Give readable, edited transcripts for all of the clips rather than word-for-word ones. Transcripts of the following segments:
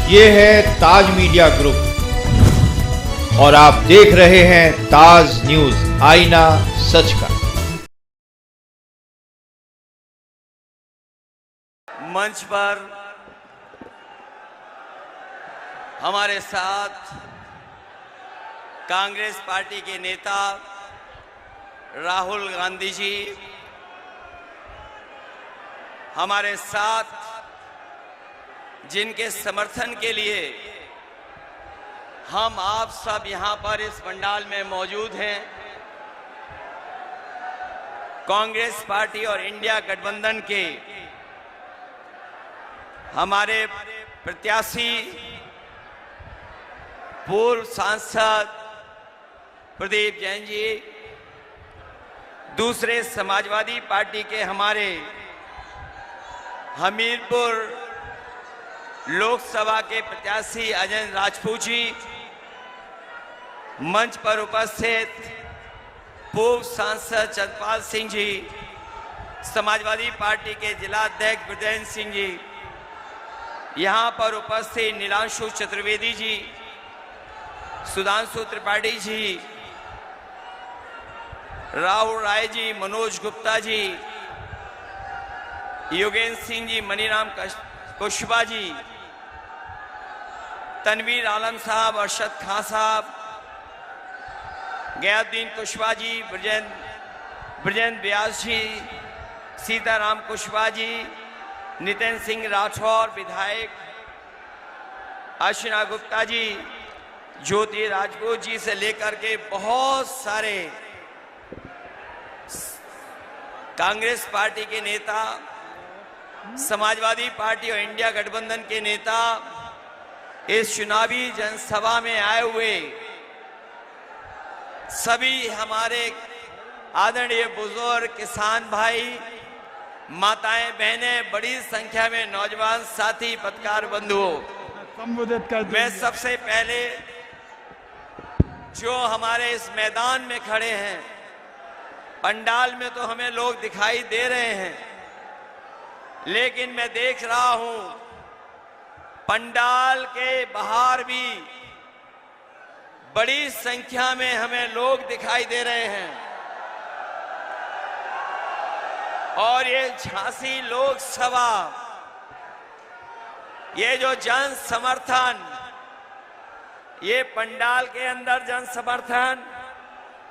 ये है ताज media group और आप देख रहे हैं ताज न्यूज, आईना सच का। मंच पर हमारे साथ कांग्रेस पार्टी के नेता राहुल गांधी जी, हमारे साथ जिनके समर्थन के लिए हम आप सब यहां पर इस पंडाल में मौजूद हैं, कांग्रेस पार्टी और इंडिया गठबंधन के हमारे प्रत्याशी पूर्व सांसद प्रदीप जैन जी, दूसरे समाजवादी पार्टी के हमारे हमीरपुर लोकसभा के प्रत्याशी अजय राजपूत जी, मंच पर उपस्थित पूर्व सांसद चंद्रपाल सिंह जी, समाजवादी पार्टी के जिला अध्यक्ष ब्रजेंद्र सिंह जी, यहां पर उपस्थित नीलांशु चतुर्वेदी जी, सुधांशु त्रिपाठी जी, राहुल राय जी, मनोज गुप्ता जी, योगेंद्र सिंह जी, मनीराम कुशवाहा जी, तनवीर आलम साहब, अरशद खान साहब, गयाउद्दीन कुशवाहा जी, ब्रजेंद्र व्यास जी, सीताराम कुशवाहा जी, नितिन सिंह राठौर विधायक, अर्चना गुप्ता जी, ज्योति राजपूत जी से लेकर के बहुत सारे कांग्रेस पार्टी के नेता, समाजवादी पार्टी और इंडिया गठबंधन के नेता इस चुनावी जनसभा में आए हुए सभी हमारे आदरणीय बुजुर्ग, किसान भाई, माताएं, बहनें, बड़ी संख्या में नौजवान साथी, पत्रकार बंधुओं, संबोधित कर मैं सबसे पहले जो हमारे इस मैदान में खड़े हैं, पंडाल में तो हमें लोग दिखाई दे रहे हैं, लेकिन मैं देख रहा हूं पंडाल के बाहर भी बड़ी संख्या में हमें लोग दिखाई दे रहे हैं। और ये झांसी लोकसभा, ये जो जन समर्थन, ये पंडाल के अंदर जन समर्थन,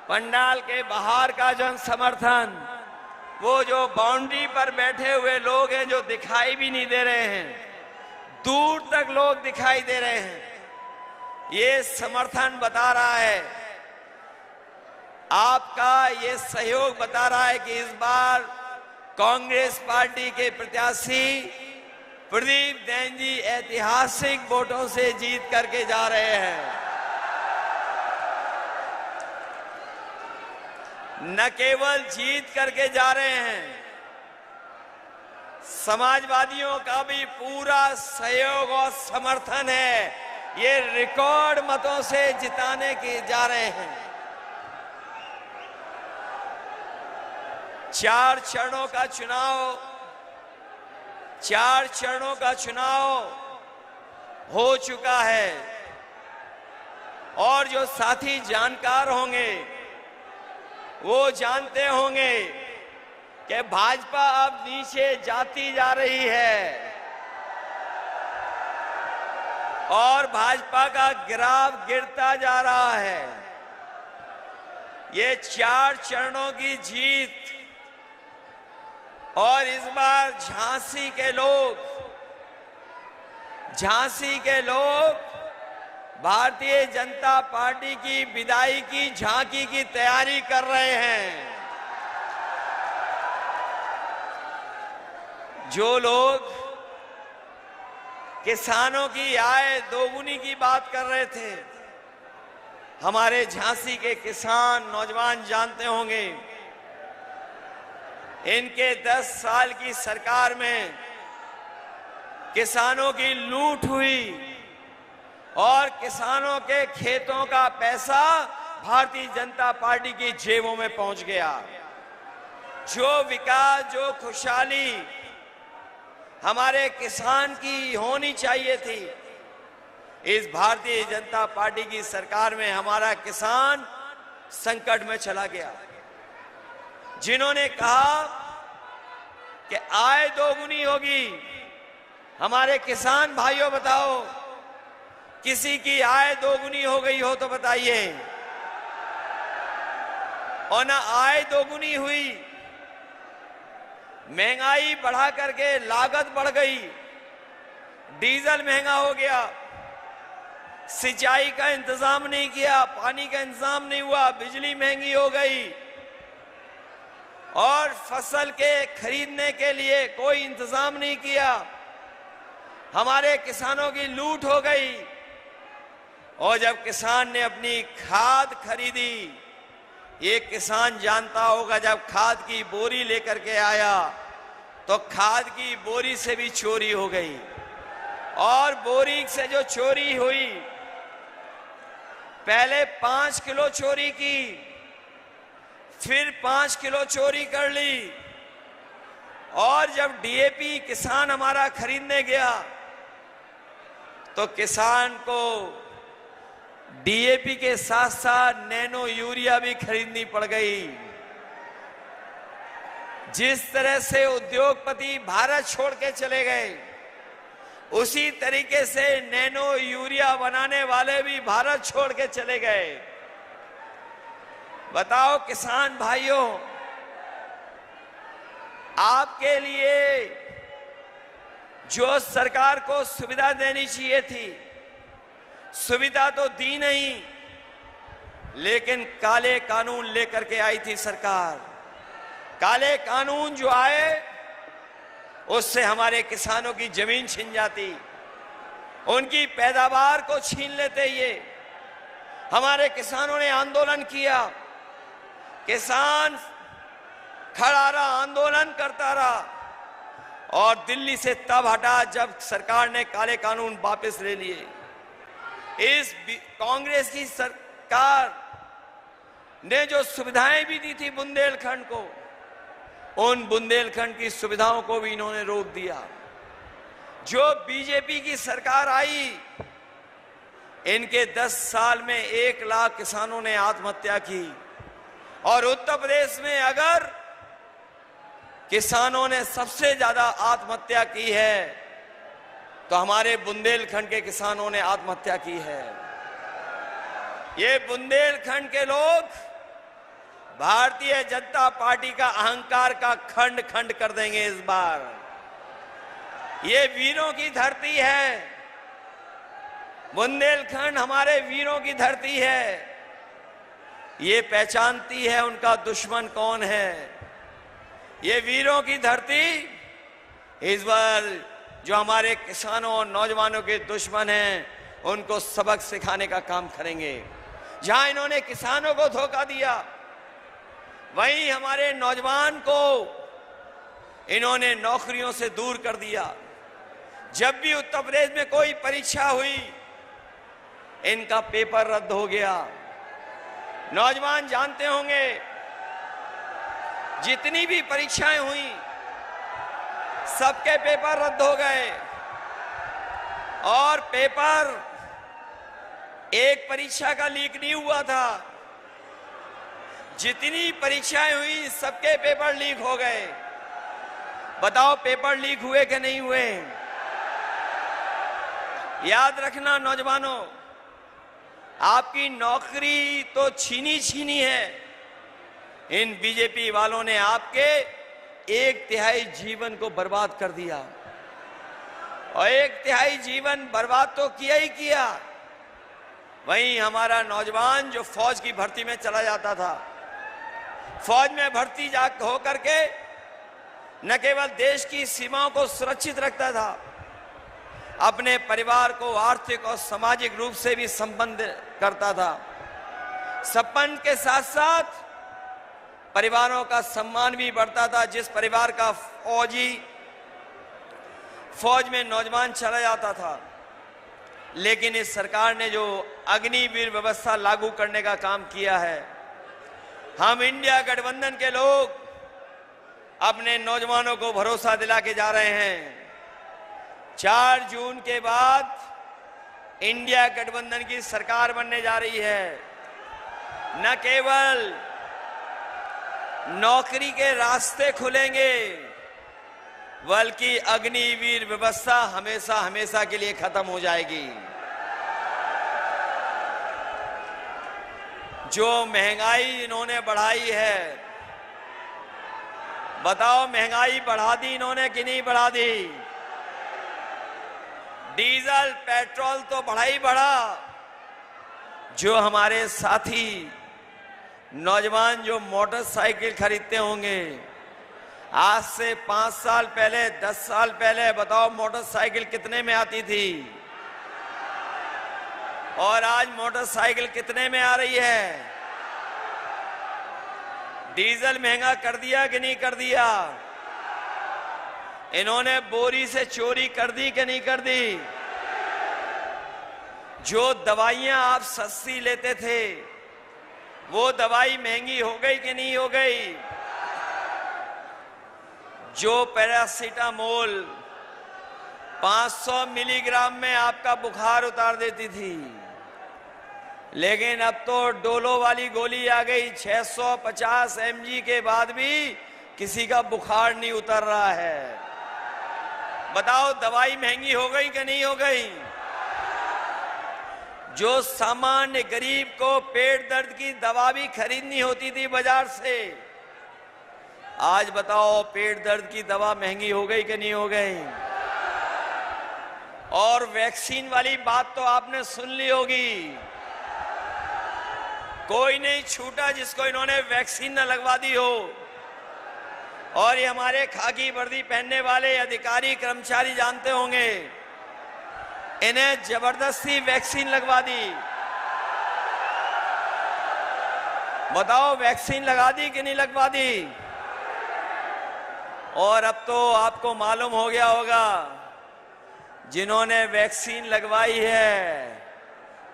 पंडाल के बाहर का जन समर्थन, वो जो बाउंड्री पर बैठे हुए लोग हैं जो दिखाई भी नहीं दे रहे हैं, दूर तक लोग दिखाई दे रहे हैं, ये समर्थन बता रहा है, आपका ये सहयोग बता रहा है कि इस बार कांग्रेस पार्टी के प्रत्याशी प्रदीप जैन जी ऐतिहासिक वोटों से जीत करके जा रहे हैं। न केवल जीत करके जा रहे हैं, समाजवादियों का भी पूरा सहयोग और समर्थन है, ये रिकॉर्ड मतों से जिताने के जा रहे हैं। 4 चरणों का चुनाव हो चुका है और जो साथी जानकार होंगे वो जानते होंगे कि भाजपा अब नीचे जाती जा रही है और भाजपा का ग्राफ गिरता जा रहा है। ये 4 चरणों की जीत और इस बार झांसी के लोग भारतीय जनता पार्टी की विदाई की झांकी की तैयारी कर रहे हैं। जो लोग किसानों की आय दोगुनी की बात कर रहे थे, हमारे झांसी के किसान नौजवान जानते होंगे, इनके 10 साल की सरकार में किसानों की लूट हुई और किसानों के खेतों का पैसा भारतीय जनता पार्टी की जेबों में पहुंच गया। जो विकास, जो खुशहाली हमारे किसान की होनी चाहिए थी, इस भारतीय जनता पार्टी की सरकार में हमारा किसान संकट में चला गया। जिन्होंने कहा कि आय दोगुनी होगी, हमारे किसान भाइयों बताओ, किसी की आय दोगुनी हो गई हो तो बताइए। और ना आय दोगुनी हुई, महंगाई बढ़ा करके लागत बढ़ गई, डीजल महंगा हो गया, सिंचाई का इंतजाम नहीं किया, पानी का इंतजाम नहीं हुआ, बिजली महंगी हो गई और फसल के खरीदने के लिए कोई इंतजाम नहीं किया। हमारे किसानों की लूट हो गई। और जब किसान ने अपनी खाद खरीदी, ये किसान जानता होगा, जब खाद की बोरी लेकर के आया तो खाद की बोरी से भी चोरी हो गई। और बोरी से जो चोरी हुई, पहले 5 किलो चोरी की, फिर 5 किलो चोरी कर ली। और जब डीएपी किसान हमारा खरीदने गया तो किसान को डीएपी के साथ साथ नैनो यूरिया भी खरीदनी पड़ गई। जिस तरह से उद्योगपति भारत छोड़ के चले गए, उसी तरीके से नैनो यूरिया बनाने वाले भी भारत छोड़ के चले गए। बताओ किसान भाइयों, आपके लिए जो सरकार को सुविधा देनी चाहिए थी, सुविधा तो दी नहीं, लेकिन काले कानून लेकर के आई थी सरकार। काले कानून जो आए, उससे हमारे किसानों की जमीन छिन जाती, उनकी पैदावार को छीन लेते। ये हमारे किसानों ने आंदोलन किया, किसान खड़ा रहा, आंदोलन करता रहा, और दिल्ली से तब हटा जब सरकार ने काले कानून वापस ले लिए। इस कांग्रेस की सरकार ने जो सुविधाएं भी दी थी बुंदेलखंड को, उन बुंदेलखंड की सुविधाओं को भी इन्होंने रोक दिया। जो बीजेपी की सरकार आई, इनके 10 साल में 1 लाख किसानों ने आत्महत्या की। और उत्तर प्रदेश में अगर किसानों ने सबसे ज्यादा आत्महत्या की है तो हमारे बुंदेलखंड के किसानों ने आत्महत्या की है। ये बुंदेलखंड के लोग भारतीय जनता पार्टी का अहंकार का खंड खंड कर देंगे इस बार। ये वीरों की धरती है, बुंदेलखंड हमारे वीरों की धरती है। ये पहचानती है उनका दुश्मन कौन है। ये वीरों की धरती इस बार जो हमारे किसानों और नौजवानों के दुश्मन हैं, उनको सबक सिखाने का काम करेंगे। जहां इन्होंने किसानों को धोखा दिया, वहीं हमारे नौजवान को इन्होंने नौकरियों से दूर कर दिया। जब भी उत्तर प्रदेश में कोई परीक्षा हुई, इनका पेपर रद्द हो गया। नौजवान जानते होंगे, जितनी भी परीक्षाएं हुई, सबके पेपर रद्द हो गए। और पेपर एक परीक्षा का लीक नहीं हुआ था, जितनी परीक्षाएं हुई सबके पेपर लीक हो गए। बताओ पेपर लीक हुए कि नहीं हुए? याद रखना नौजवानों, आपकी नौकरी तो छीनी है। इन बीजेपी वालों ने आपके 1/3 जीवन को बर्बाद कर दिया। और 1/3 जीवन बर्बाद तो किया ही किया। वहीं हमारा नौजवान जो फौज की भर्ती में चला जाता था, फौज में भर्ती होकर के न केवल देश की सीमाओं को सुरक्षित रखता था, अपने परिवार को आर्थिक और सामाजिक रूप से भी संबंध करता था। संबंध के साथ साथ परिवारों का सम्मान भी बढ़ता था। जिस परिवार का फौज में नौजवान चला जाता था, लेकिन इस सरकार ने जो अग्निवीर व्यवस्था लागू करने का काम किया है, हम इंडिया गठबंधन के लोग अपने नौजवानों को भरोसा दिला के जा रहे हैं। 4 जून के बाद इंडिया गठबंधन की सरकार बनने जा रही है। न केवल नौकरी के रास्ते खुलेंगे, बल्कि अग्निवीर व्यवस्था हमेशा हमेशा के लिए खत्म हो जाएगी। जो महंगाई इन्होंने बढ़ाई है, बताओ महंगाई बढ़ा दी इन्होंने कि नहीं बढ़ा दी? डीजल पेट्रोल तो बढ़ा ही बढ़ा। जो हमारे साथी नौजवान जो मोटरसाइकिल खरीदते होंगे, आज से 5 साल पहले 10 साल पहले बताओ मोटरसाइकिल कितने में आती थी और आज मोटरसाइकिल कितने में आ रही है? डीजल महंगा कर दिया कि नहीं कर दिया? इन्होंने बोरी से चोरी कर दी कि नहीं कर दी? जो दवाइयां आप सस्ती लेते थे, वो दवाई महंगी हो गई कि नहीं हो गई? जो पैरासीटामोल 500 मिलीग्राम में आपका बुखार उतार देती थी, लेकिन अब तो डोलो वाली गोली आ गई। 650 mg के बाद भी किसी का बुखार नहीं उतर रहा है। बताओ दवाई महंगी हो गई कि नहीं हो गई? जो सामान्य गरीब को पेट दर्द की दवा भी खरीदनी होती थी बाजार से, आज बताओ पेट दर्द की दवा महंगी हो गई कि नहीं हो गई? और वैक्सीन वाली बात तो आपने सुन ली होगी। कोई नहीं छूटा जिसको इन्होंने वैक्सीन न लगवा दी हो। और ये हमारे खाकी वर्दी पहनने वाले अधिकारी कर्मचारी जानते होंगे, इन्हें जबरदस्ती वैक्सीन लगवा दी। बताओ वैक्सीन लगा दी कि नहीं लगवा दी? और अब तो आपको मालूम हो गया होगा, जिन्होंने वैक्सीन लगवाई है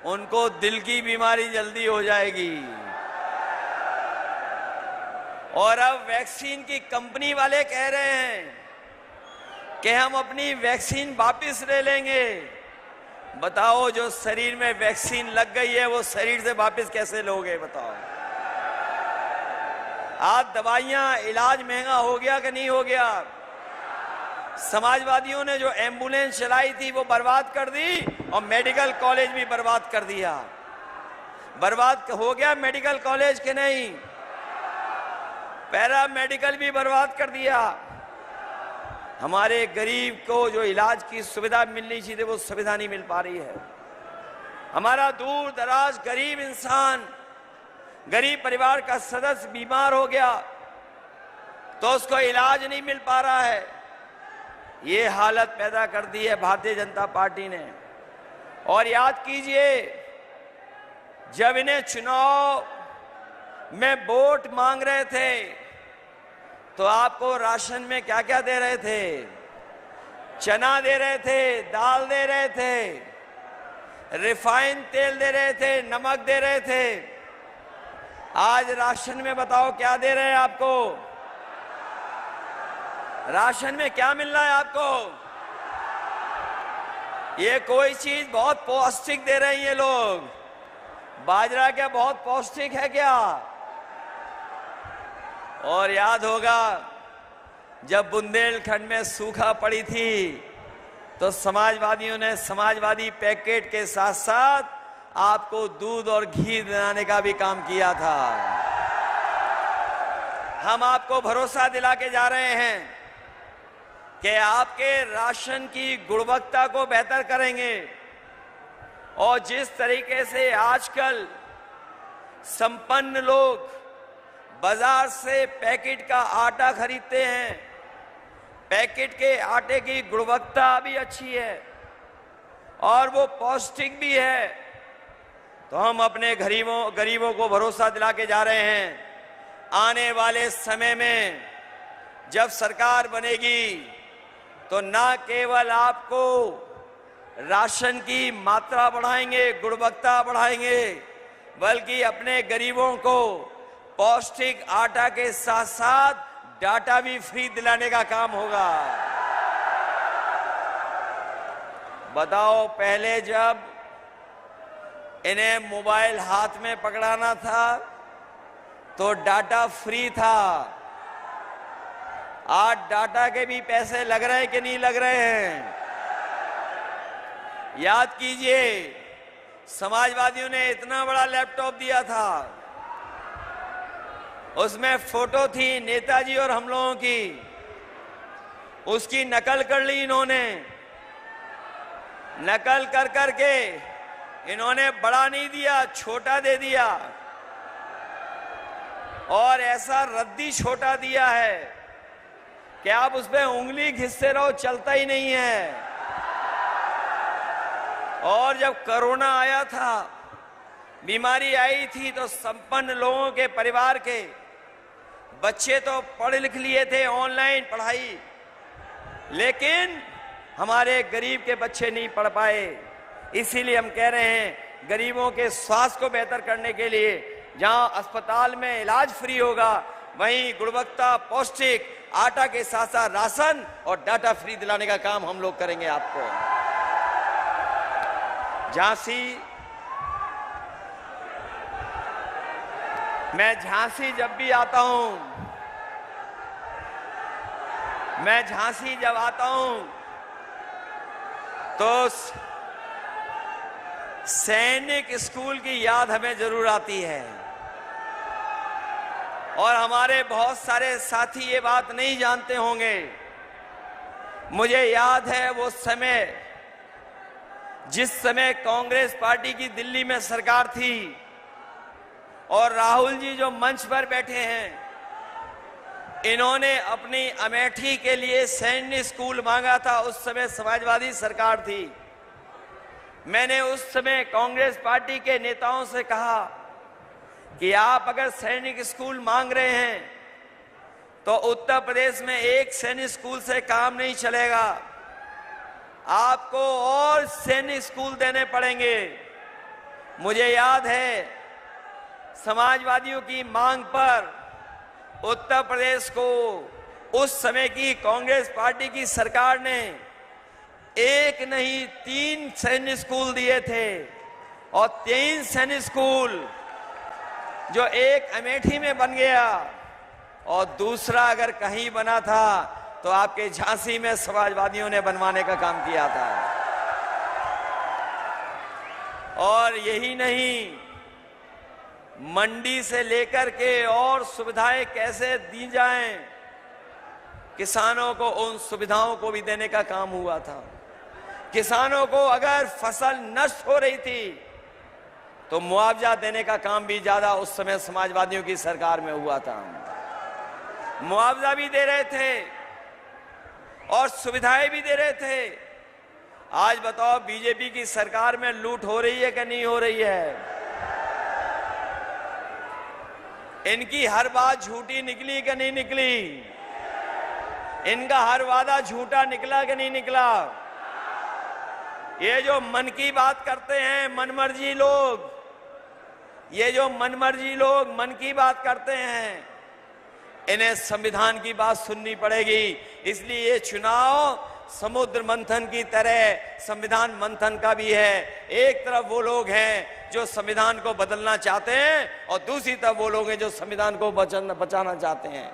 उनको दिल की बीमारी जल्दी हो जाएगी। और अब वैक्सीन की कंपनी वाले कह रहे हैं कि हम अपनी वैक्सीन वापस ले लेंगे। बताओ जो शरीर में वैक्सीन लग गई है वो शरीर से वापस कैसे लोगे? बताओ। आज दवाइयां, इलाज महंगा हो गया कि नहीं हो गया? समाजवादियों ने जो एम्बुलेंस चलाई थी वो बर्बाद कर दी और मेडिकल कॉलेज भी बर्बाद कर दिया। बर्बाद हो गया मेडिकल कॉलेज के नहीं, पैरा मेडिकल भी बर्बाद कर दिया। हमारे गरीब को जो इलाज की सुविधा मिलनी चाहिए वो सुविधा नहीं मिल पा रही है। हमारा दूर दराज गरीब इंसान, गरीब परिवार का सदस्य बीमार हो गया तो उसको इलाज नहीं मिल पा रहा है। ये हालत पैदा कर दी है भारतीय जनता पार्टी ने। और याद कीजिए, जब इन्हें चुनाव में वोट मांग रहे थे तो आपको राशन में क्या क्या दे रहे थे? चना दे रहे थे, दाल दे रहे थे, रिफाइंड तेल दे रहे थे, नमक दे रहे थे। आज राशन में बताओ क्या दे रहे हैं आपको? राशन में क्या मिल रहा है आपको? ये कोई चीज बहुत पौष्टिक दे रहे हैं ये लोग। बाजरा क्या बहुत पौष्टिक है क्या? और याद होगा जब बुंदेलखंड में सूखा पड़ी थी तो समाजवादियों ने समाजवादी पैकेट के साथ साथ आपको दूध और घी दिलाने का भी काम किया था। हम आपको भरोसा दिला के जा रहे हैं कि आपके राशन की गुणवत्ता को बेहतर करेंगे। और जिस तरीके से आजकल संपन्न लोग बाजार से पैकेट का आटा खरीदते हैं, पैकेट के आटे की गुणवत्ता भी अच्छी है और वो पौष्टिक भी है, तो हम अपने गरीबों को भरोसा दिला के जा रहे हैं आने वाले समय में जब सरकार बनेगी तो न केवल आपको राशन की मात्रा बढ़ाएंगे, गुणवत्ता बढ़ाएंगे, बल्कि अपने गरीबों को पौष्टिक आटा के साथ साथ डाटा भी फ्री दिलाने का काम होगा। बताओ, पहले जब इन्हें मोबाइल हाथ में पकड़ाना था तो डाटा फ्री था। आज डाटा के भी पैसे लग रहे हैं कि नहीं लग रहे हैं? याद कीजिए, समाजवादियों ने इतना बड़ा लैपटॉप दिया था, उसमें फोटो थी नेताजी और हम लोगों की, उसकी नकल कर ली इन्होंने। नकल कर करके इन्होंने बड़ा नहीं दिया, छोटा दे दिया, और ऐसा रद्दी छोटा दिया है कि आप उसमें उंगली घिसते रहो, चलता ही नहीं है। और जब कोरोना आया था, बीमारी आई थी, तो संपन्न लोगों के परिवार के बच्चे तो पढ़ लिख लिए थे, ऑनलाइन पढ़ाई, लेकिन हमारे गरीब के बच्चे नहीं पढ़ पाए। इसीलिए हम कह रहे हैं, गरीबों के स्वास्थ्य को बेहतर करने के लिए जहां अस्पताल में इलाज फ्री होगा, वहीं गुणवत्ता पौष्टिक आटा के साथ साथ राशन और डाटा फ्री दिलाने का काम हम लोग करेंगे आपको। मैं झांसी जब भी आता हूं, मैं झांसी जब आता हूं तो सैनिक स्कूल की याद हमें जरूर आती है। और हमारे बहुत सारे साथी ये बात नहीं जानते होंगे, मुझे याद है वो समय जिस समय कांग्रेस पार्टी की दिल्ली में सरकार थी और राहुल जी जो मंच पर बैठे हैं, इन्होंने अपनी अमेठी के लिए सैन्य स्कूल मांगा था। उस समय समाजवादी सरकार थी। मैंने उस समय कांग्रेस पार्टी के नेताओं से कहा कि आप अगर सैनिक स्कूल मांग रहे हैं तो उत्तर प्रदेश में एक सैनिक स्कूल से काम नहीं चलेगा, आपको और सैनिक स्कूल देने पड़ेंगे। मुझे याद है, समाजवादियों की मांग पर उत्तर प्रदेश को उस समय की कांग्रेस पार्टी की सरकार ने एक नहीं 3 सैनिक स्कूल दिए थे। और 3 सैनिक स्कूल जो एक अमेठी में बन गया और दूसरा अगर कहीं बना था तो आपके झांसी में समाजवादियों ने बनवाने का काम किया था। और यही नहीं, मंडी से लेकर के और सुविधाएं कैसे दी जाएं, किसानों को उन सुविधाओं को भी देने का काम हुआ था। किसानों को अगर फसल नष्ट हो रही थी तो मुआवजा देने का काम भी ज्यादा उस समय समाजवादियों की सरकार में हुआ था। मुआवजा भी दे रहे थे और सुविधाएं भी दे रहे थे। आज बताओ, बीजेपी की सरकार में लूट हो रही है कि नहीं हो रही है? इनकी हर बात झूठी निकली कि नहीं निकली? इनका हर वादा झूठा निकला कि नहीं निकला? ये जो मन की बात करते हैं मनमर्जी लोग, ये जो मनमर्जी लोग मन की बात करते हैं, इन्हें संविधान की बात सुननी पड़ेगी। इसलिए ये चुनाव समुद्र मंथन की तरह संविधान मंथन का भी है। एक तरफ वो लोग हैं जो संविधान को बदलना चाहते हैं और दूसरी तरफ वो लोग हैं जो संविधान को बचाना चाहते हैं।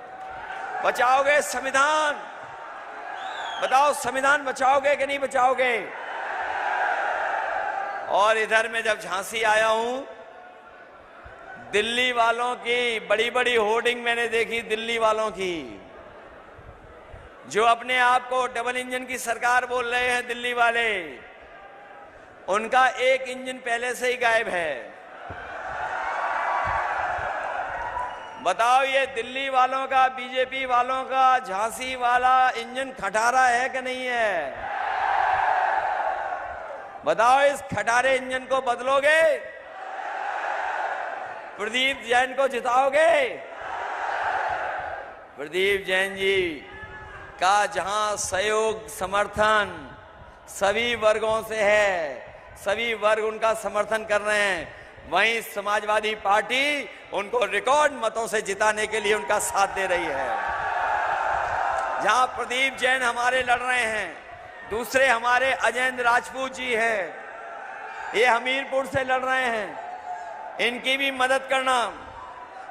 बचाओगे संविधान? बताओ, संविधान बचाओगे कि नहीं बचाओगे? और इधर में जब झांसी आया हूं, दिल्ली वालों की बड़ी बड़ी होर्डिंग मैंने देखी, दिल्ली वालों की, जो अपने आप को डबल इंजन की सरकार बोल रहे हैं। दिल्ली वाले, उनका एक इंजन पहले से ही गायब है। बताओ, ये दिल्ली वालों का, बीजेपी वालों का झांसी वाला इंजन खटारा है कि नहीं है? बताओ, इस खटारे इंजन को बदलोगे? प्रदीप जैन को जिताओगे? प्रदीप जैन जी का जहां सहयोग समर्थन सभी वर्गों से है, सभी वर्ग उनका समर्थन कर रहे हैं, वहीं समाजवादी पार्टी उनको रिकॉर्ड मतों से जिताने के लिए उनका साथ दे रही है। जहां प्रदीप जैन हमारे लड़ रहे हैं, दूसरे हमारे अजयेंद्र राजपूत जी हैं, ये हमीरपुर से लड़ रहे हैं, इनकी भी मदद करना।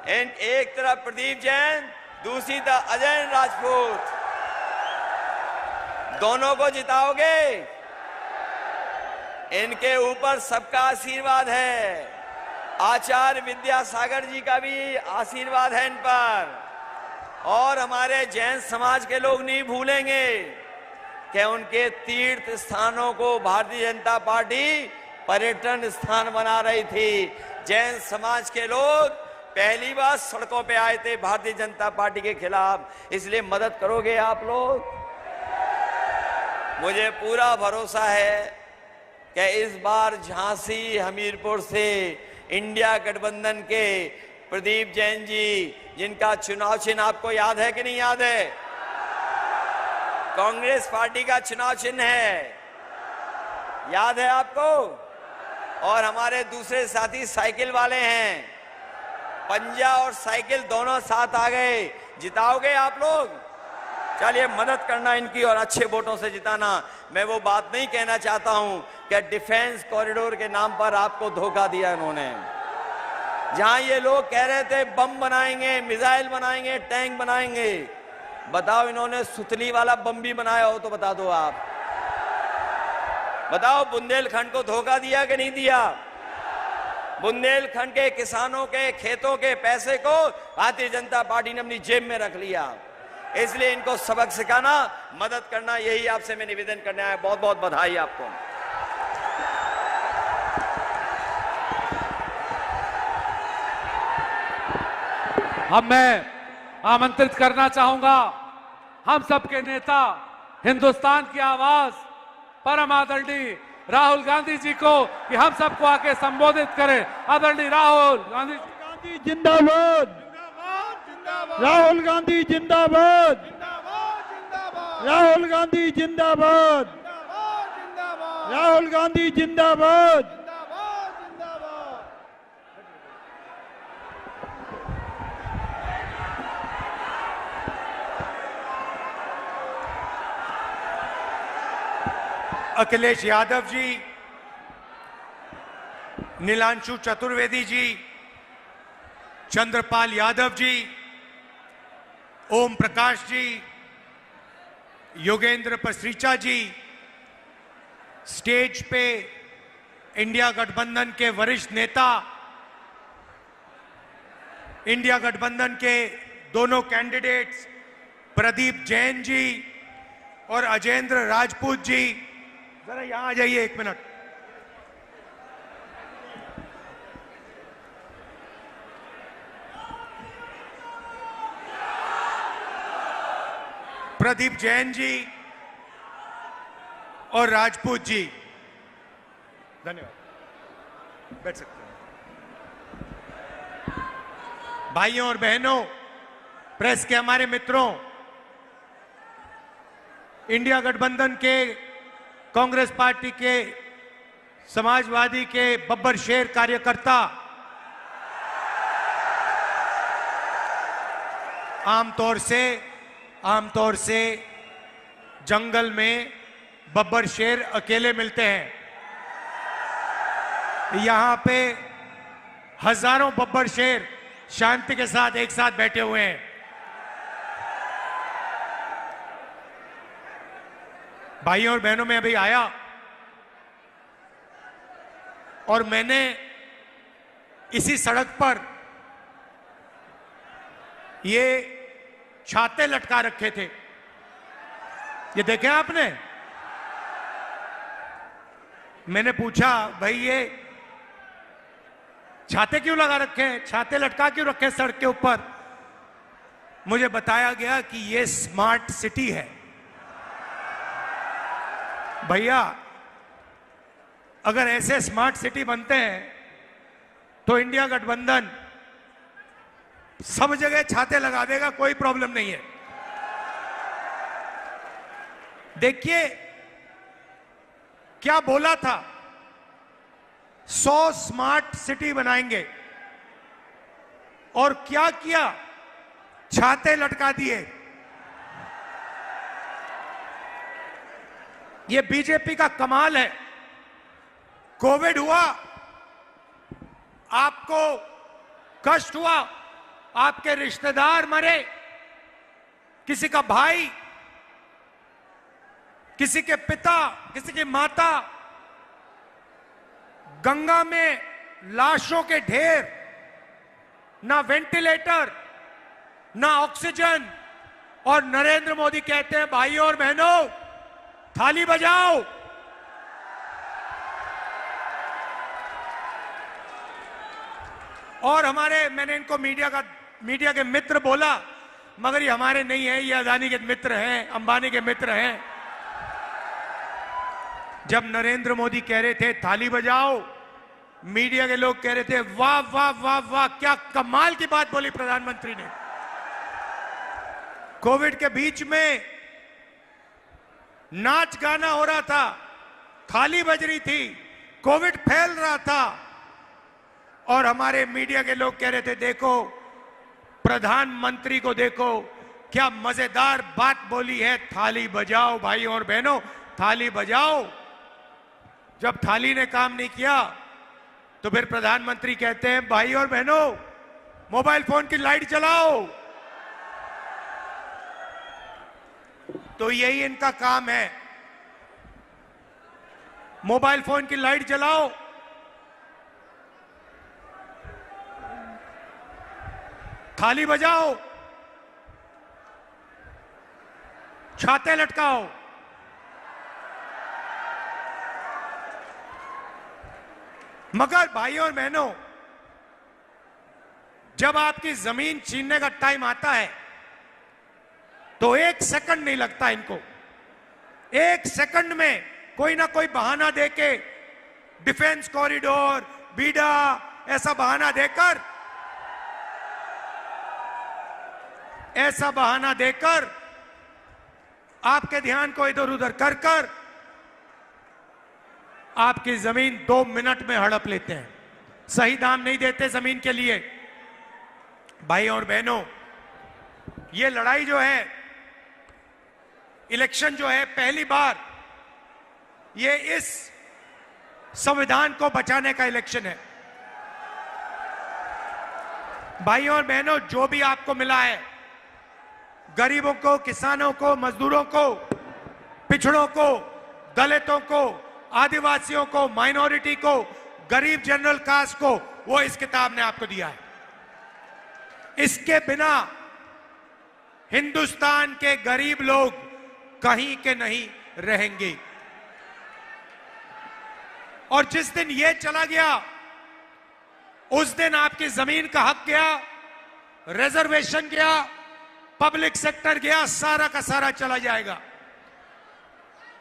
एक तरफ प्रदीप जैन, दूसरी तरफ अजय राजपूत, दोनों को जिताओगे? इनके ऊपर सबका आशीर्वाद है, आचार्य विद्यासागर जी का भी आशीर्वाद है इन पर, और हमारे जैन समाज के लोग नहीं भूलेंगे कि उनके तीर्थ स्थानों को भारतीय जनता पार्टी पर्यटन स्थान बना रही थी। जैन समाज के लोग पहली बार सड़कों पे आए थे भारतीय जनता पार्टी के खिलाफ, इसलिए मदद करोगे आप लोग? मुझे पूरा भरोसा है कि इस बार झांसी हमीरपुर से इंडिया गठबंधन के प्रदीप जैन जी, जिनका चुनाव चिन्ह आपको याद है कि नहीं याद है? कांग्रेस पार्टी का चुनाव चिन्ह है, याद है आपको? और हमारे दूसरे साथी साइकिल वाले हैं, पंजा और साइकिल दोनों साथ आ गए। जिताओगे आप लोग? चलिए मदद करना इनकी और अच्छे वोटों से जिताना। मैं वो बात नहीं कहना चाहता हूं कि डिफेंस कॉरिडोर के नाम पर आपको धोखा दिया इन्होंने। जहां ये लोग कह रहे थे बम बनाएंगे, मिसाइल बनाएंगे, टैंक बनाएंगे, बताओ इन्होंने सुतली वाला बम भी बनाया हो तो बता दो आप। बताओ बुंदेलखंड को धोखा दिया कि नहीं दिया? बुंदेलखंड के किसानों के खेतों के पैसे को भारतीय जनता पार्टी ने अपनी जेब में रख लिया। इसलिए इनको सबक सिखाना, मदद करना, यही आपसे मैं निवेदन करने आया। बहुत बहुत बधाई आपको। अब मैं आमंत्रित करना चाहूंगा हम सबके नेता, हिंदुस्तान की आवाज, परम आदरणीय राहुल गांधी जी को कि हम सबको आके संबोधित करें। आदरणीय राहुल गांधी जिंदाबाद, राहुल गांधी जिंदाबाद, राहुल गांधी जिंदाबाद, राहुल गांधी जिंदाबाद। अखिलेश यादव जी, नीलांशु चतुर्वेदी जी, चंद्रपाल यादव जी, ओम प्रकाश जी, योगेंद्र पसरीचा जी, स्टेज पे इंडिया गठबंधन के वरिष्ठ नेता, इंडिया गठबंधन के दोनों कैंडिडेट्स प्रदीप जैन जी और अजेंद्र राजपूत जी, जरा यहां आ जाइए एक मिनट। प्रदीप जैन जी और राजपूत जी, धन्यवाद, बैठ सकते हैं। भाइयों और बहनों, प्रेस के हमारे मित्रों, इंडिया गठबंधन के, कांग्रेस पार्टी के, समाजवादी के बब्बर शेर कार्यकर्ता आमतौर से जंगल में बब्बर शेर अकेले मिलते हैं। यहां पे हजारों बब्बर शेर शांति के साथ एक साथ बैठे हुए हैं। भाइयों और बहनों, मैं अभी आया और मैंने इसी सड़क पर ये छाते लटका रखे थे, ये देखे आपने? मैंने पूछा, भाई ये छाते क्यों लगा रखे हैं, छाते लटका क्यों रखे सड़क के ऊपर? मुझे बताया गया कि ये स्मार्ट सिटी है। भैया, अगर ऐसे स्मार्ट सिटी बनते हैं तो इंडिया गठबंधन सब जगह छाते लगा देगा, कोई प्रॉब्लम नहीं है। देखिए क्या बोला था, 100 स्मार्ट सिटी बनाएंगे, और क्या किया? छाते लटका दिए। ये बीजेपी का कमाल है। कोविड हुआ, आपको कष्ट हुआ, आपके रिश्तेदार मरे, किसी का भाई, किसी के पिता, किसी की माता, गंगा में लाशों के ढेर, ना वेंटिलेटर, ना ऑक्सीजन, और नरेंद्र मोदी कहते हैं भाइयों और बहनों थाली बजाओ। और मैंने इनको मीडिया के मित्र बोला, मगर ये हमारे नहीं है, ये अदानी के मित्र हैं, अंबानी के मित्र हैं। जब नरेंद्र मोदी कह रहे थे थाली बजाओ, मीडिया के लोग कह रहे थे वाह वाह वाह वाह, क्या कमाल की बात बोली प्रधानमंत्री ने। कोविड के बीच में नाच गाना हो रहा था, थाली बज रही थी, कोविड फैल रहा था, और हमारे मीडिया के लोग कह रहे थे देखो प्रधानमंत्री को, देखो क्या मजेदार बात बोली है, थाली बजाओ भाइयों और बहनों, थाली बजाओ। जब थाली ने काम नहीं किया तो फिर प्रधानमंत्री कहते हैं भाइयों और बहनों मोबाइल फोन की लाइट जलाओ। तो यही इनका काम है, मोबाइल फोन की लाइट जलाओ, थाली बजाओ, छाते लटकाओ। मगर भाइयों और बहनों, जब आपकी जमीन छीनने का टाइम आता है तो एक सेकंड नहीं लगता इनको। एक सेकंड में कोई ना कोई बहाना देके, डिफेंस कॉरिडोर, बीडा, ऐसा बहाना देकर आपके ध्यान को इधर उधर कर आपकी जमीन 2 मिनट में हड़प लेते हैं। सही दाम नहीं देते जमीन के लिए। भाइयों और बहनों, ये लड़ाई जो है, इलेक्शन जो है, पहली बार ये इस संविधान को बचाने का इलेक्शन है। भाइयों और बहनों, जो भी आपको मिला है, गरीबों को, किसानों को, मजदूरों को, पिछड़ों को, दलितों को, आदिवासियों को, माइनॉरिटी को, गरीब जनरल कास्ट को, वो इस किताब ने आपको दिया है। इसके बिना हिंदुस्तान के गरीब लोग कहीं के नहीं रहेंगे। और जिस दिन ये चला गया, उस दिन आपकी जमीन का हक गया, रिजर्वेशन गया, पब्लिक सेक्टर गया, सारा का सारा चला जाएगा।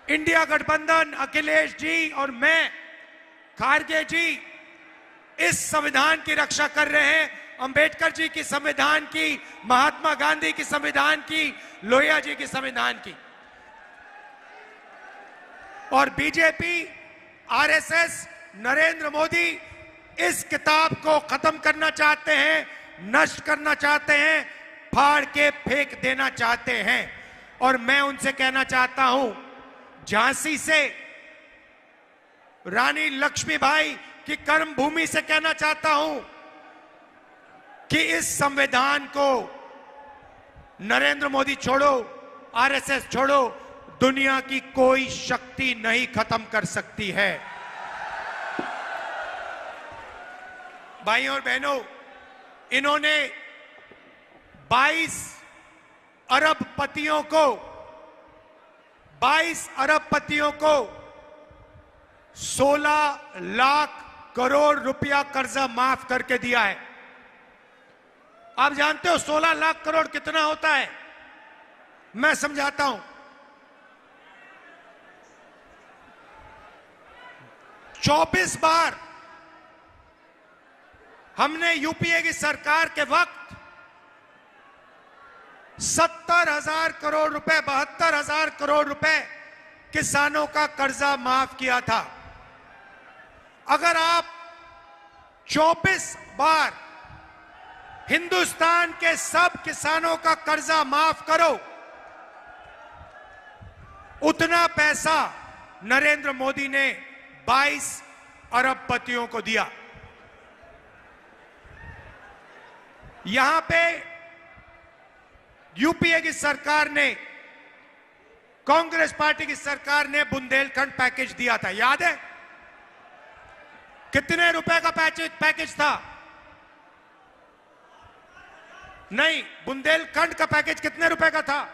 इंडिया गठबंधन, अखिलेश जी और मैं, खारगे जी, इस संविधान की रक्षा कर रहे हैं। अंबेडकर जी की संविधान की, महात्मा गांधी की संविधान की, लोहिया जी की संविधान की। और बीजेपी, आरएसएस, नरेंद्र मोदी इस किताब को खत्म करना चाहते हैं, नष्ट करना चाहते हैं, फाड़ के फेंक देना चाहते हैं। और मैं उनसे कहना चाहता हूं, झांसी से रानी लक्ष्मीबाई की कर्मभूमि से कहना चाहता हूं कि इस संविधान को नरेंद्र मोदी छोड़ो, आरएसएस छोड़ो, दुनिया की कोई शक्ति नहीं खत्म कर सकती है। भाइयों और बहनों, इन्होंने 22 अरबपतियों को 16 लाख करोड़ रुपया कर्जा माफ करके दिया है। आप जानते हो 16 लाख करोड़ कितना होता है? मैं समझाता हूं। 24 बार हमने यूपीए की सरकार के वक्त 70,000 करोड़ रुपए, 72,000 करोड़ रुपए किसानों का कर्जा माफ किया था। अगर आप 24 बार हिंदुस्तान के सब किसानों का कर्जा माफ करो, उतना पैसा नरेंद्र मोदी ने 22 अरबपतियों को दिया। यहां पे यूपीए की सरकार ने, कांग्रेस पार्टी की सरकार ने बुंदेलखंड पैकेज दिया था, याद है? कितने रुपए का पैकेज था? नहीं, बुंदेलखंड का पैकेज कितने रुपए का था?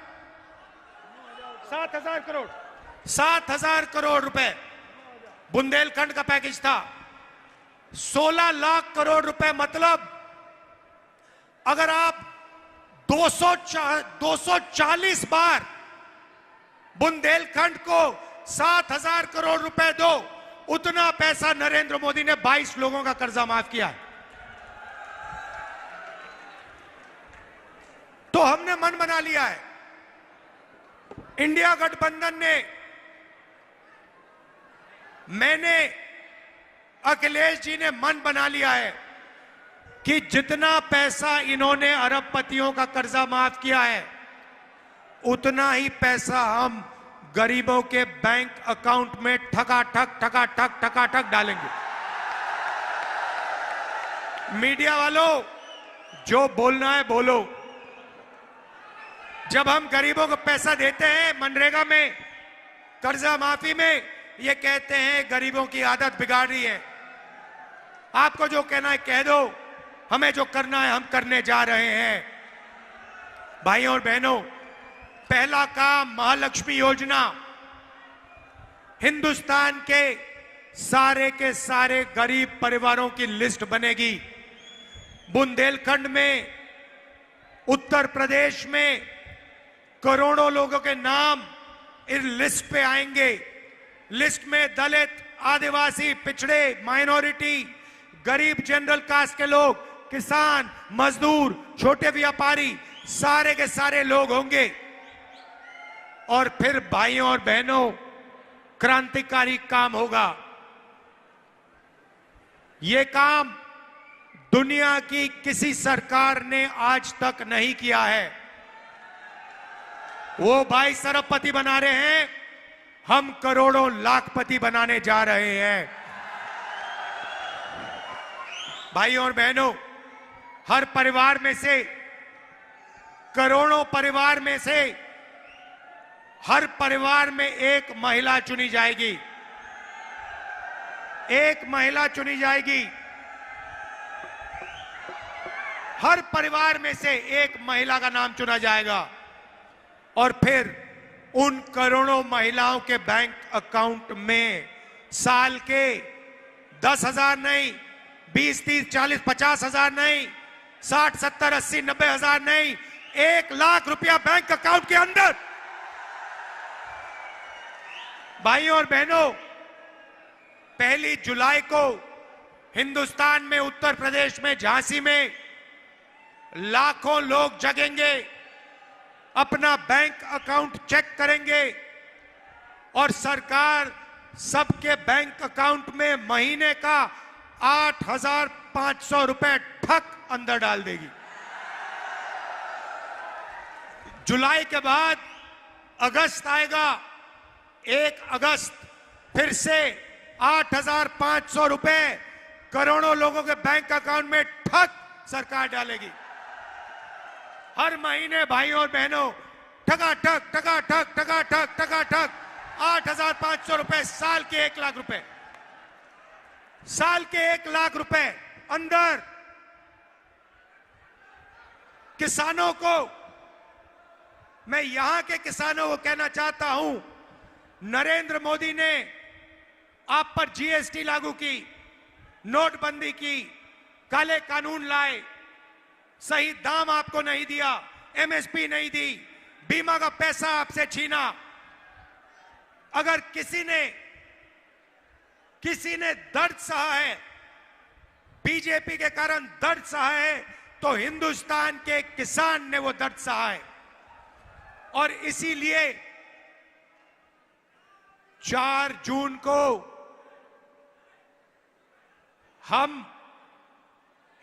7,000 करोड़। 7,000 करोड़ रुपए बुंदेलखंड का पैकेज था। 16 लाख करोड़ रुपए, मतलब अगर आप 240 बार बुंदेलखंड को 7,000 करोड़ रुपए दो, उतना पैसा नरेंद्र मोदी ने 22 लोगों का कर्जा माफ किया है। तो हमने मन बना लिया है, इंडिया गठबंधन ने, मैंने, अखिलेश जी ने मन बना लिया है कि जितना पैसा इन्होंने अरबपतियों का कर्जा माफ किया है, उतना ही पैसा हम गरीबों के बैंक अकाउंट में ठका ठक डालेंगे। मीडिया वालों, जो बोलना है बोलो। जब हम गरीबों को पैसा देते हैं मनरेगा में, कर्जा माफी में, ये कहते हैं गरीबों की आदत बिगाड़ रही है। आपको जो कहना है कह दो, हमें जो करना है हम करने जा रहे हैं। भाइयों और बहनों, पहला काम महालक्ष्मी योजना, हिंदुस्तान के सारे गरीब परिवारों की लिस्ट बनेगी। बुंदेलखंड में, उत्तर प्रदेश में करोड़ों लोगों के नाम इस लिस्ट पे आएंगे। लिस्ट में दलित, आदिवासी, पिछड़े, माइनॉरिटी, गरीब, जनरल कास्ट के लोग, किसान, मजदूर, छोटे व्यापारी, सारे के सारे लोग होंगे। और फिर भाइयों और बहनों, क्रांतिकारी काम होगा। यह काम दुनिया की किसी सरकार ने आज तक नहीं किया है। वो 22 अरबपति बना रहे हैं, हम करोड़ों लाखपति बनाने जा रहे हैं। भाइयों और बहनों, हर परिवार में से, करोड़ों परिवार में से, हर परिवार में एक महिला चुनी जाएगी। एक महिला चुनी जाएगी। हर परिवार में से एक महिला का नाम चुना जाएगा और फिर उन करोड़ों महिलाओं के बैंक अकाउंट में साल के 10,000 नहीं, 20, 30, 40, 50,000 नहीं, 60, 70, 80, 90,000 नहीं, 1 लाख रुपया बैंक अकाउंट के अंदर। भाइयों और बहनों, 1 जुलाई को हिंदुस्तान में, उत्तर प्रदेश में, झांसी में लाखों लोग जगेंगे, अपना बैंक अकाउंट चेक करेंगे और सरकार सबके बैंक अकाउंट में महीने का 8,500 रुपए ठक अंदर डाल देगी। जुलाई के बाद अगस्त आएगा, 1 अगस्त फिर से 8,500 रुपए करोड़ों लोगों के बैंक अकाउंट में ठक सरकार डालेगी। हर महीने भाइयों और बहनों, ठक 8,500 रुपए, साल के 1 लाख रुपए, साल के 1 लाख रुपए अंदर। किसानों को, मैं यहां के किसानों को कहना चाहता हूं, नरेंद्र मोदी ने आप पर जीएसटी लागू की, नोटबंदी की, काले कानून लाए, सही दाम आपको नहीं दिया, एमएसपी नहीं दी, बीमा का पैसा आपसे छीना। अगर किसी ने दर्द सहा है, बीजेपी के कारण दर्द सहा है, तो हिंदुस्तान के किसान ने वो दर्द सहा है। और इसीलिए 4 जून को हम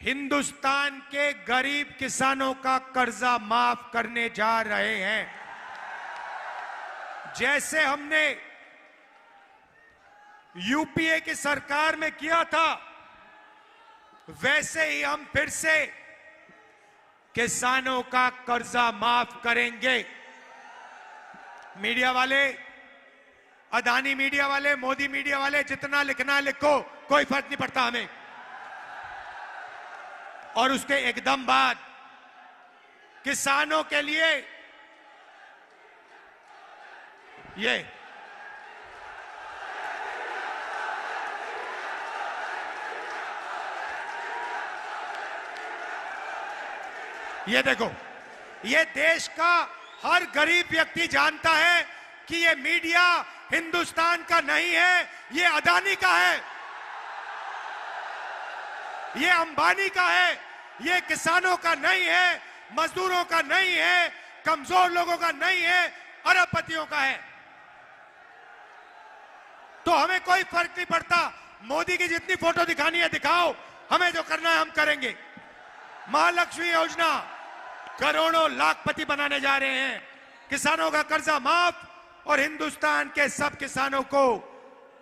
हिंदुस्तान के गरीब किसानों का कर्जा माफ करने जा रहे हैं। जैसे हमने यूपीए की सरकार में किया था, वैसे ही हम फिर से किसानों का कर्जा माफ करेंगे। मीडिया वाले, अदानी मीडिया वाले, मोदी मीडिया वाले, जितना लिखना है लिखो, कोई फर्क नहीं पड़ता हमें। और उसके एकदम बाद किसानों के लिए ये देखो, ये देश का हर गरीब व्यक्ति जानता है कि ये मीडिया हिंदुस्तान का नहीं है, ये अदानी का है, ये अंबानी का है, ये किसानों का नहीं है, मजदूरों का नहीं है, कमजोर लोगों का नहीं है, अरबपतियों का है। तो हमें कोई फर्क नहीं पड़ता, मोदी की जितनी फोटो दिखानी है दिखाओ, हमें जो करना है हम करेंगे। महालक्ष्मी योजना करोड़ों लाखपति बनाने जा रहे हैं, किसानों का कर्जा माफ और हिंदुस्तान के सब किसानों को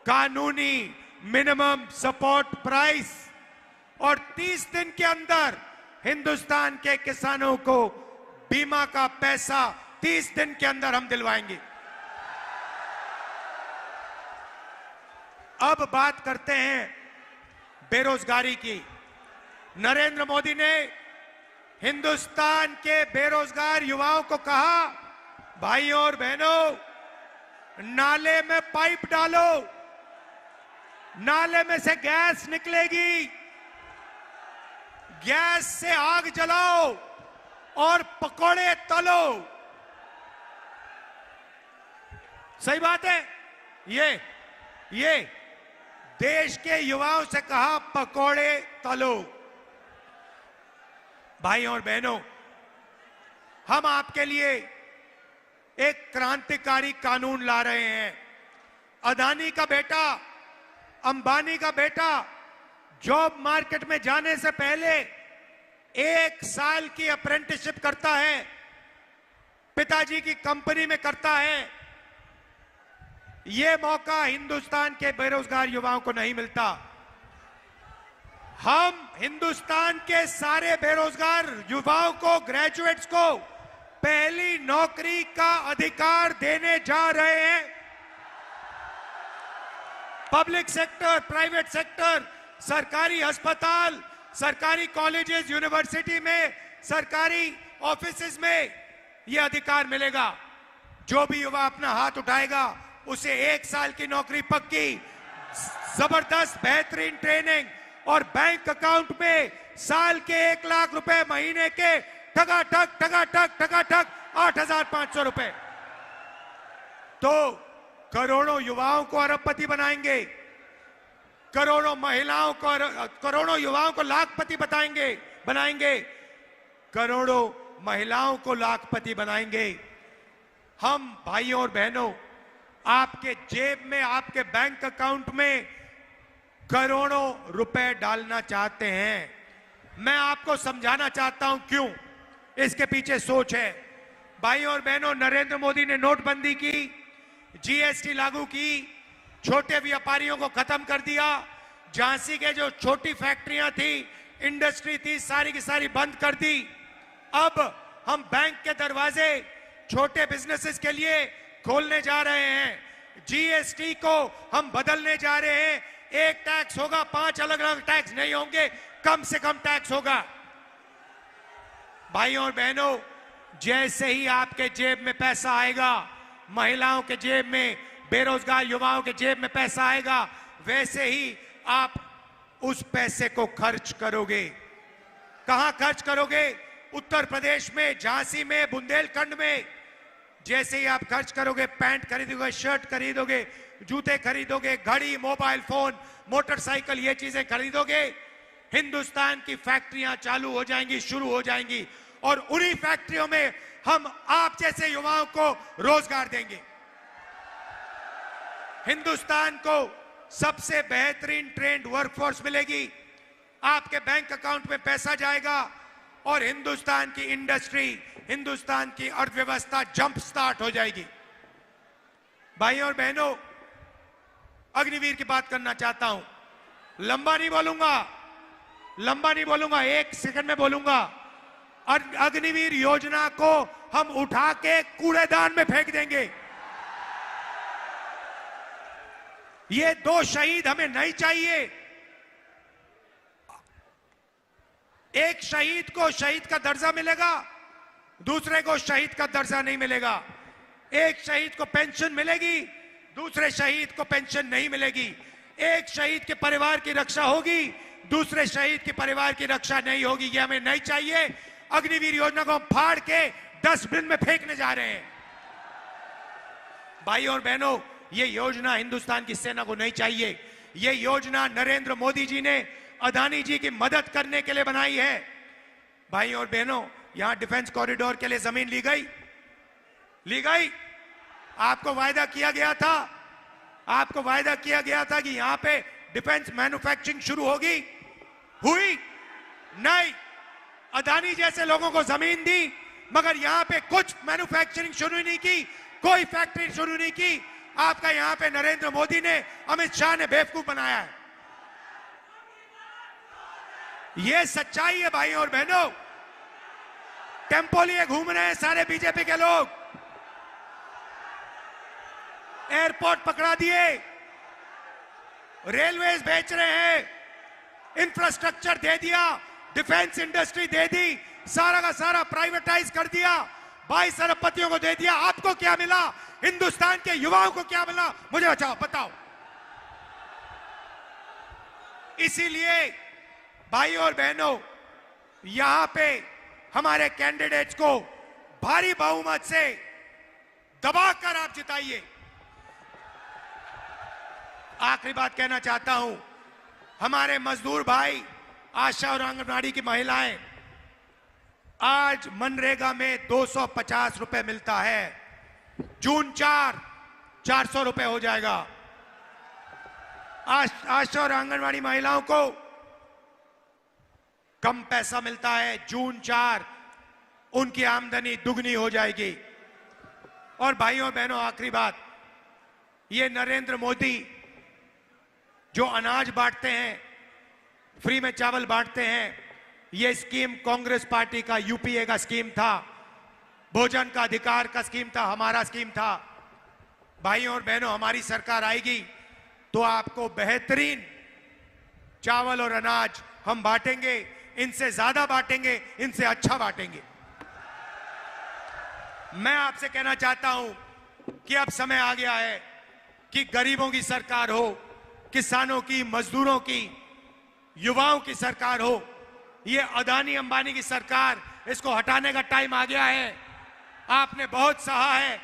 कानूनी मिनिमम सपोर्ट प्राइस, और 30 दिन के अंदर हिंदुस्तान के किसानों को बीमा का पैसा 30 दिन के अंदर हम दिलवाएंगे। अब बात करते हैं बेरोजगारी की। नरेंद्र मोदी ने हिंदुस्तान के बेरोजगार युवाओं को कहा, भाइयों और बहनों, नाले में पाइप डालो, नाले में से गैस निकलेगी, गैस से आग जलाओ और पकोड़े तलो। सही बात है। ये देश के युवाओं से कहा, पकोड़े तलो। भाइयों और बहनों, हम आपके लिए एक क्रांतिकारी कानून ला रहे हैं। अदानी का बेटा, अंबानी का बेटा जॉब मार्केट में जाने से पहले 1 साल की अप्रेंटिसशिप करता है, पिताजी की कंपनी में करता है। यह मौका हिंदुस्तान के बेरोजगार युवाओं को नहीं मिलता। हम हिंदुस्तान के सारे बेरोजगार युवाओं को, ग्रेजुएट्स को पहली नौकरी का अधिकार देने जा रहे हैं। पब्लिक सेक्टर, प्राइवेट सेक्टर, सरकारी अस्पताल, सरकारी कॉलेजेस, यूनिवर्सिटी में, सरकारी ऑफिसेज में यह अधिकार मिलेगा। जो भी युवा अपना हाथ उठाएगा उसे 1 साल की नौकरी पक्की, जबरदस्त बेहतरीन ट्रेनिंग और बैंक अकाउंट में साल के 1 लाख रुपए महीने के ठगाठक 8,500 रुपए। तो करोड़ों युवाओं को अरबपति बनाएंगे, करोड़ों महिलाओं को, करोड़ों युवाओं को लाखपति बनाएंगे, करोड़ों महिलाओं को लाखपति बनाएंगे। हम भाइयों और बहनों, आपके जेब में, आपके बैंक अकाउंट में करोड़ों रुपए डालना चाहते हैं। मैं आपको समझाना चाहता हूं क्यों इसके पीछे सोच है। भाइयों और बहनों, नरेंद्र मोदी ने नोटबंदी की, जीएसटी लागू की, छोटे व्यापारियों को खत्म कर दिया, झांसी के जो छोटी फैक्ट्रियां थी, इंडस्ट्री थी, सारी की सारी बंद कर दी। अब हम बैंक के दरवाजे छोटे बिजनेसेस के लिए खोलने जा रहे हैं। जीएसटी को हम बदलने जा रहे हैं। एक टैक्स होगा, 5 अलग अलग टैक्स नहीं होंगे, कम से कम टैक्स होगा। भाइयों और बहनों, जैसे ही आपके जेब में पैसा आएगा, महिलाओं के जेब में, बेरोजगार युवाओं के जेब में पैसा आएगा, वैसे ही आप उस पैसे को खर्च करोगे। कहां खर्च करोगे? उत्तर प्रदेश में, झांसी में, बुंदेलखंड में। जैसे ही आप खर्च करोगे, पैंट खरीदोगे, शर्ट खरीदोगे, जूते खरीदोगे, घड़ी, मोबाइल फोन, मोटरसाइकिल, ये चीजें खरीदोगे, हिंदुस्तान की फैक्ट्रियां चालू हो जाएंगी, शुरू हो जाएंगी, और उन्हीं फैक्ट्रियों में हम आप जैसे युवाओं को रोजगार देंगे। हिंदुस्तान को सबसे बेहतरीन ट्रेंड वर्कफोर्स मिलेगी, आपके बैंक अकाउंट में पैसा जाएगा और हिंदुस्तान की इंडस्ट्री, हिंदुस्तान की अर्थव्यवस्था जंप स्टार्ट हो जाएगी। भाइयों और बहनों, अग्निवीर की बात करना चाहता हूं। लंबा नहीं बोलूंगा, 1 सेकंड में बोलूंगा। अग्निवीर योजना को हम उठा के कूड़ेदान में फेंक देंगे। ये 2 शहीद हमें नहीं चाहिए। एक शहीद को शहीद का दर्जा मिलेगा, दूसरे को शहीद का दर्जा नहीं मिलेगा। एक शहीद को पेंशन मिलेगी, दूसरे शहीद को पेंशन नहीं मिलेगी। एक शहीद के परिवार की रक्षा होगी, दूसरे शहीद के परिवार की रक्षा नहीं होगी। ये हमें नहीं चाहिए। अग्निवीर योजना को हम फाड़ के डस्टबिन में फेंकने जा रहे हैं। भाइयों और बहनों, ये योजना हिंदुस्तान की सेना को नहीं चाहिए। ये योजना नरेंद्र मोदी जी ने अदानी जी की मदद करने के लिए बनाई है। भाइयों और बहनों, यहां डिफेंस कॉरिडोर के लिए जमीन ली गई। आपको वायदा किया गया था कि यहां पे डिफेंस मैन्युफैक्चरिंग शुरू होगी, हुई नहीं। अदानी जैसे लोगों को जमीन दी, मगर यहां पे कुछ मैन्युफैक्चरिंग शुरू नहीं की, कोई फैक्ट्री शुरू नहीं की। आपका यहां पे नरेंद्र मोदी ने, अमित शाह ने बेवकूफ बनाया है। ये सच्चाई है भाइयों और बहनों। टेम्पो लिए घूम रहे हैं सारे बीजेपी के लोग। एयरपोर्ट पकड़ा दिए, रेलवेज बेच रहे हैं, इंफ्रास्ट्रक्चर दे दिया, डिफेंस इंडस्ट्री दे दी, सारा का सारा प्राइवेटाइज कर दिया, 22 अरबपतियों को दे दिया। आपको क्या मिला? हिंदुस्तान के युवाओं को क्या मिला? मुझे बताओ। इसीलिए भाइयों और बहनों, यहां पे हमारे कैंडिडेट्स को भारी बहुमत से दबाकर आप जिताइए। आखिरी बात कहना चाहता हूं, हमारे मजदूर भाई, आशा और आंगनबाड़ी की महिलाएं, आज मनरेगा में 250 रुपए मिलता है। जून 400 रुपए हो जाएगा। आशा और आंगनबाड़ी महिलाओं को कम पैसा मिलता है। जून 4 उनकी आमदनी दुगनी हो जाएगी। और भाइयों बहनों, आखिरी बात, ये नरेंद्र मोदी जो अनाज बांटते हैं, फ्री में चावल बांटते हैं, ये स्कीम कांग्रेस पार्टी का यूपीए का स्कीम था, भोजन का अधिकार का स्कीम था, हमारा स्कीम था। भाइयों और बहनों, हमारी सरकार आएगी तो आपको बेहतरीन चावल और अनाज हम बांटेंगे। इनसे ज्यादा बांटेंगे, इनसे अच्छा बांटेंगे। मैं आपसे कहना चाहता हूं कि अब समय आ गया है कि गरीबों की सरकार हो, किसानों की, मजदूरों की, युवाओं की सरकार हो। ये अदानी अंबानी की सरकार, इसको हटाने का टाइम आ गया है। आपने बहुत सहा है।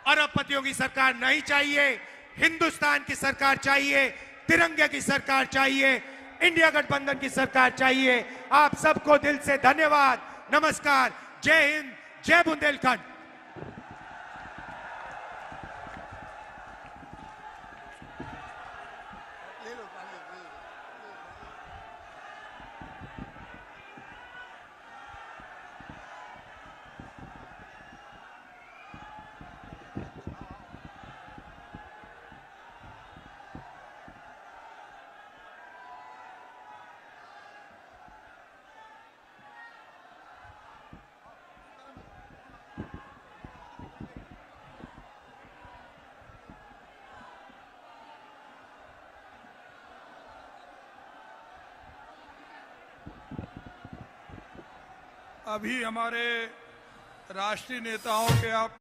अरबपतियों की सरकार नहीं चाहिए, हिंदुस्तान की सरकार चाहिए, तिरंगे की सरकार चाहिए, इंडिया गठबंधन की सरकार चाहिए। आप सबको दिल से धन्यवाद, नमस्कार, जय हिंद, जय बुंदेलखंड। अभी हमारे राष्ट्रीय नेताओं के आप